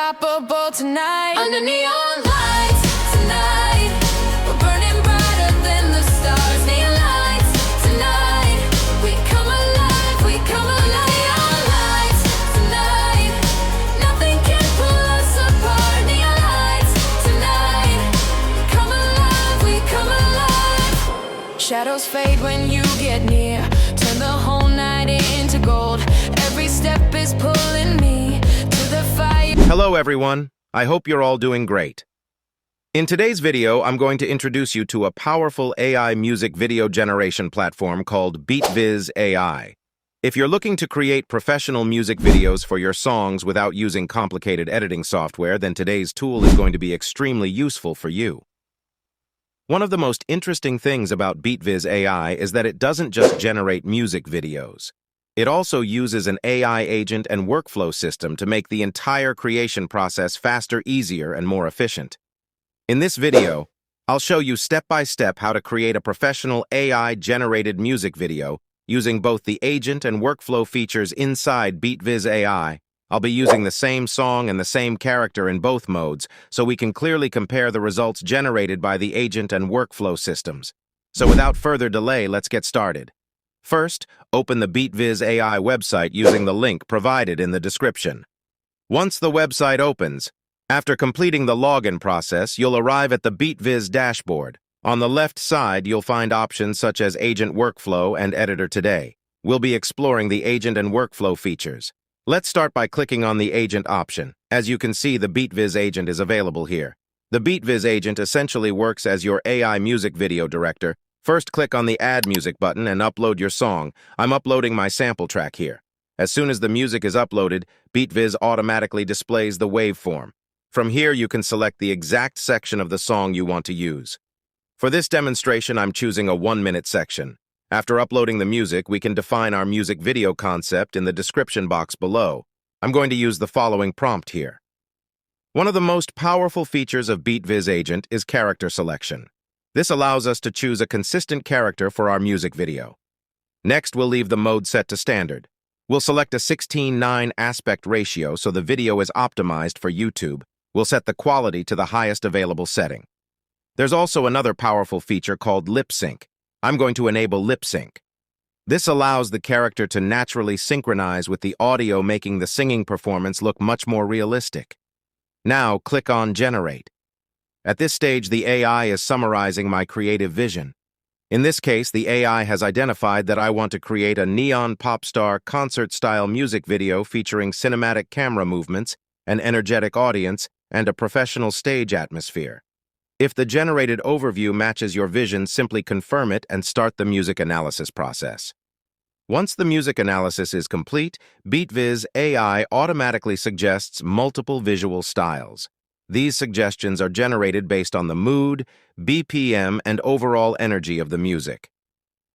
unstoppable tonight. Under neon lights tonight, we're burning brighter than the stars. Neon lights tonight, we come alive, we come alive. Neon lights tonight, nothing can pull us apart. Neon lights tonight, we come alive. Shadows fade when you get near, turn the whole night into gold. Every step is pulling me to the fire. Hello everyone, I hope you're all doing great. In today's video, I'm going to introduce you to a powerful AI music video generation platform called BeatViz AI. If you're looking to create professional music videos for your songs without using complicated editing software, then today's tool is going to be extremely useful for you. One of the most interesting things about BeatViz AI is that it doesn't just generate music videos. It also uses an AI agent and workflow system to make the entire creation process faster, easier, and more efficient. In this video, I'll show you step-by-step how to create a professional AI-generated music video using both the agent and workflow features inside BeatViz AI. I'll be using the same song and the same character in both modes, so we can clearly compare the results generated by the agent and workflow systems. So without further delay, let's get started. First, open the BeatViz AI website using the link provided in the description. Once the website opens, after completing the login process, you'll arrive at the BeatViz dashboard. On the left side, you'll find options such as Agent Workflow and Editor Today. We'll be exploring the Agent and Workflow features. Let's start by clicking on the Agent option. As you can see, the BeatViz Agent is available here. The BeatViz Agent essentially works as your AI music video director. First, click on the Add Music button and upload your song. I'm uploading my sample track here. As soon as the music is uploaded, BeatViz automatically displays the waveform. From here, you can select the exact section of the song you want to use. For this demonstration, I'm choosing a 1-minute section. After uploading the music, we can define our music video concept in the description box below. I'm going to use the following prompt here. One of the most powerful features of BeatViz Agent is character selection. This allows us to choose a consistent character for our music video. Next, we'll leave the mode set to standard. We'll select a 16:9 aspect ratio so the video is optimized for YouTube. We'll set the quality to the highest available setting. There's also another powerful feature called lip sync. I'm going to enable lip sync. This allows the character to naturally synchronize with the audio, making the singing performance look much more realistic. Now, click on Generate. At this stage, the AI is summarizing my creative vision. In this case, the AI has identified that I want to create a neon pop star concert-style music video featuring cinematic camera movements, an energetic audience, and a professional stage atmosphere. If the generated overview matches your vision, simply confirm it and start the music analysis process. Once the music analysis is complete, BeatViz AI automatically suggests multiple visual styles. These suggestions are generated based on the mood, BPM, and overall energy of the music.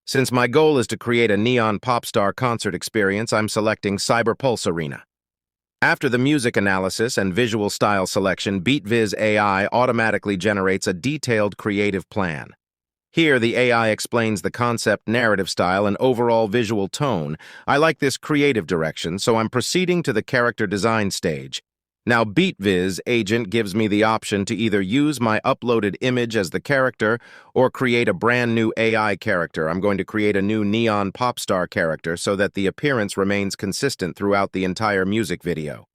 Since my goal is to create a neon pop star concert experience, I'm selecting Cyberpulse Arena. After the music analysis and visual style selection, BeatViz AI automatically generates a detailed creative plan. Here, the AI explains the concept, narrative style, and overall visual tone. I like this creative direction, so I'm proceeding to the character design stage. Now, BeatViz Agent gives me the option to either use my uploaded image as the character or create a brand new AI character. I'm going to create a new neon pop star character so that the appearance remains consistent throughout the entire music video.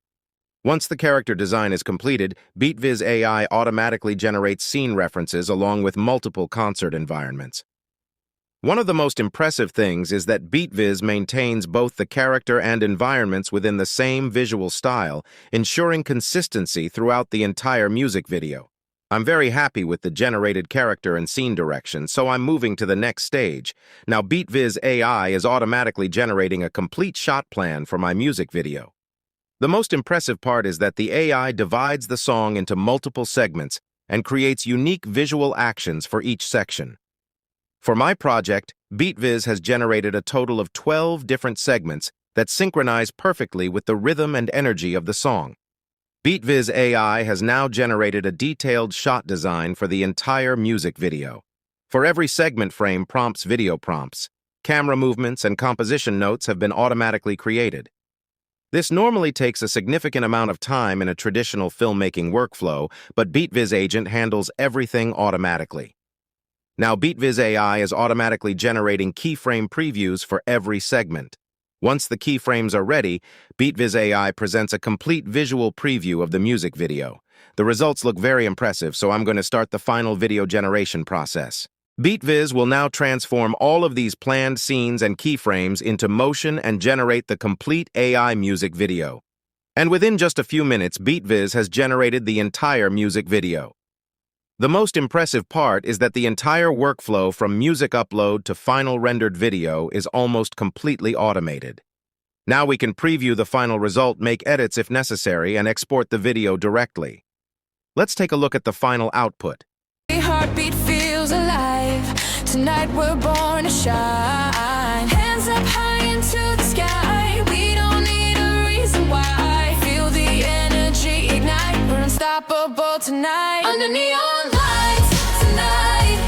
Once the character design is completed, BeatViz AI automatically generates scene references along with multiple concert environments. One of the most impressive things is that BeatViz maintains both the character and environments within the same visual style, ensuring consistency throughout the entire music video. I'm very happy with the generated character and scene direction, so I'm moving to the next stage. Now, BeatViz AI is automatically generating a complete shot plan for my music video. The most impressive part is that the AI divides the song into multiple segments and creates unique visual actions for each section. For my project, BeatViz has generated a total of 12 different segments that synchronize perfectly with the rhythm and energy of the song. BeatViz AI has now generated a detailed shot design for the entire music video. For every segment frame prompts video prompts. Camera movements and composition notes have been automatically created. This normally takes a significant amount of time in a traditional filmmaking workflow, but BeatViz Agent handles everything automatically. Now, BeatViz AI is automatically generating keyframe previews for every segment. Once the keyframes are ready, BeatViz AI presents a complete visual preview of the music video. The results look very impressive, so I'm going to start the final video generation process. BeatViz will now transform all of these planned scenes and keyframes into motion and generate the complete AI music video. And within just a few minutes, BeatViz has generated the entire music video. The most impressive part is that the entire workflow from music upload to final rendered video is almost completely automated. Now we can preview the final result, make edits if necessary, and export the video directly. Let's take a look at the final output. Heartbeat feels alive. Tonight we're born to shine. Hands up high into the sky. We don't need a reason why. Feel the energy ignite. We're unstoppable tonight. Under neon lights tonight.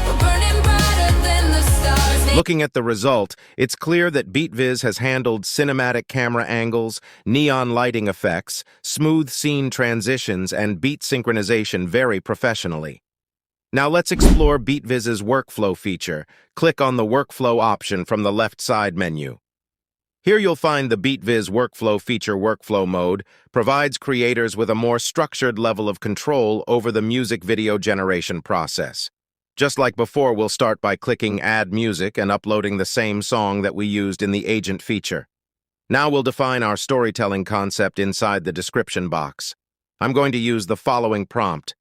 We're burning brighter than the stars. Looking at the result, it's clear that BeatViz has handled cinematic camera angles, neon lighting effects, smooth scene transitions, and beat synchronization very professionally. Now let's explore BeatViz's workflow feature. Click on the workflow option from the left side menu. Here you'll find the BeatViz workflow feature. Workflow mode provides creators with a more structured level of control over the music video generation process. Just like before, we'll start by clicking Add Music and uploading the same song that we used in the Agent feature. Now we'll define our storytelling concept inside the description box. I'm going to use the following prompt.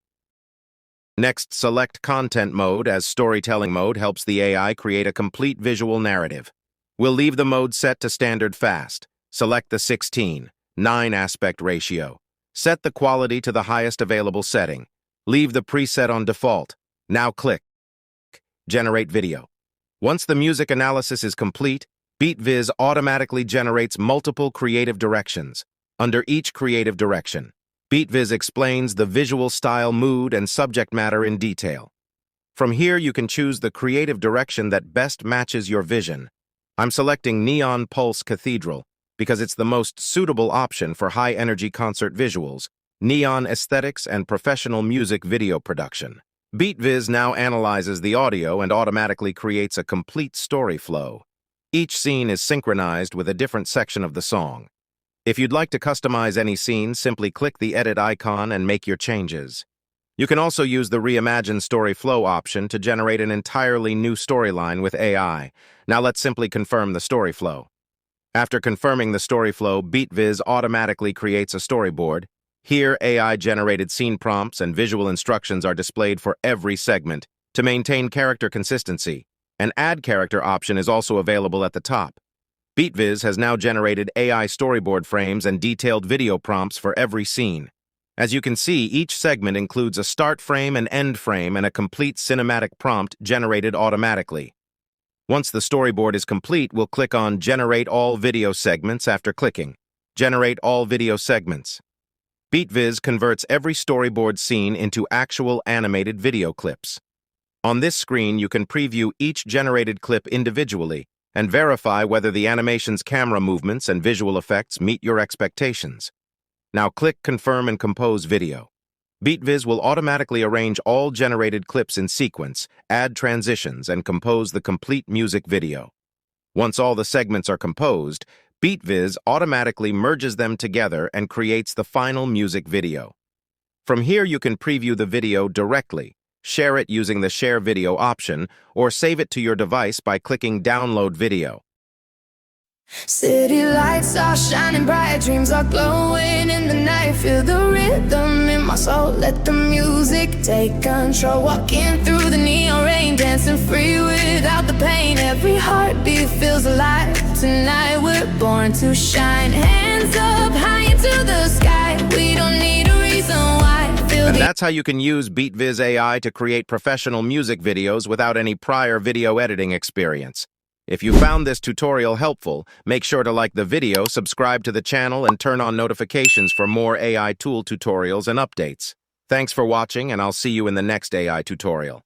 Next, select Content Mode, as storytelling mode helps the AI create a complete visual narrative. We'll leave the mode set to standard fast. Select the 16:9 aspect ratio. Set the quality to the highest available setting. Leave the preset on default. Now click Generate Video. Once the music analysis is complete, BeatViz automatically generates multiple creative directions. Under each creative direction, BeatViz explains the visual style, mood, and subject matter in detail. From here, you can choose the creative direction that best matches your vision. I'm selecting Neon Pulse Cathedral because it's the most suitable option for high-energy concert visuals, neon aesthetics, and professional music video production. BeatViz now analyzes the audio and automatically creates a complete story flow. Each scene is synchronized with a different section of the song. If you'd like to customize any scene, simply click the edit icon and make your changes. You can also use the Reimagine Story Flow option to generate an entirely new storyline with AI. Now let's simply confirm the story flow. After confirming the story flow, BeatViz automatically creates a storyboard. Here, AI-generated scene prompts and visual instructions are displayed for every segment. To maintain character consistency, an Add Character option is also available at the top. BeatViz has now generated AI storyboard frames and detailed video prompts for every scene. As you can see, each segment includes a start frame, an end frame, and a complete cinematic prompt generated automatically. Once the storyboard is complete, we'll click on Generate All Video Segments after clicking Generate All Video Segments. BeatViz converts every storyboard scene into actual animated video clips. On this screen, you can preview each generated clip individually and verify whether the animation's camera movements and visual effects meet your expectations. Now click Confirm and Compose Video. BeatViz will automatically arrange all generated clips in sequence, add transitions, and compose the complete music video. Once all the segments are composed, BeatViz automatically merges them together and creates the final music video. From here, you can preview the video directly, share it using the Share Video option, or save it to your device by clicking Download Video. City lights are shining bright, dreams are glowing in the night. Feel the rhythm in my soul, let the music take control. Walking through the neon rain, dancing free without the pain. Every heartbeat feels alive. Tonight we're born to shine. Hands up high into the sky. We don't need a reason why. And that's how you can use BeatViz AI to create professional music videos without any prior video editing experience. If you found this tutorial helpful, make sure to like the video, subscribe to the channel, and turn on notifications for more AI tool tutorials and updates. Thanks for watching, and I'll see you in the next AI tutorial.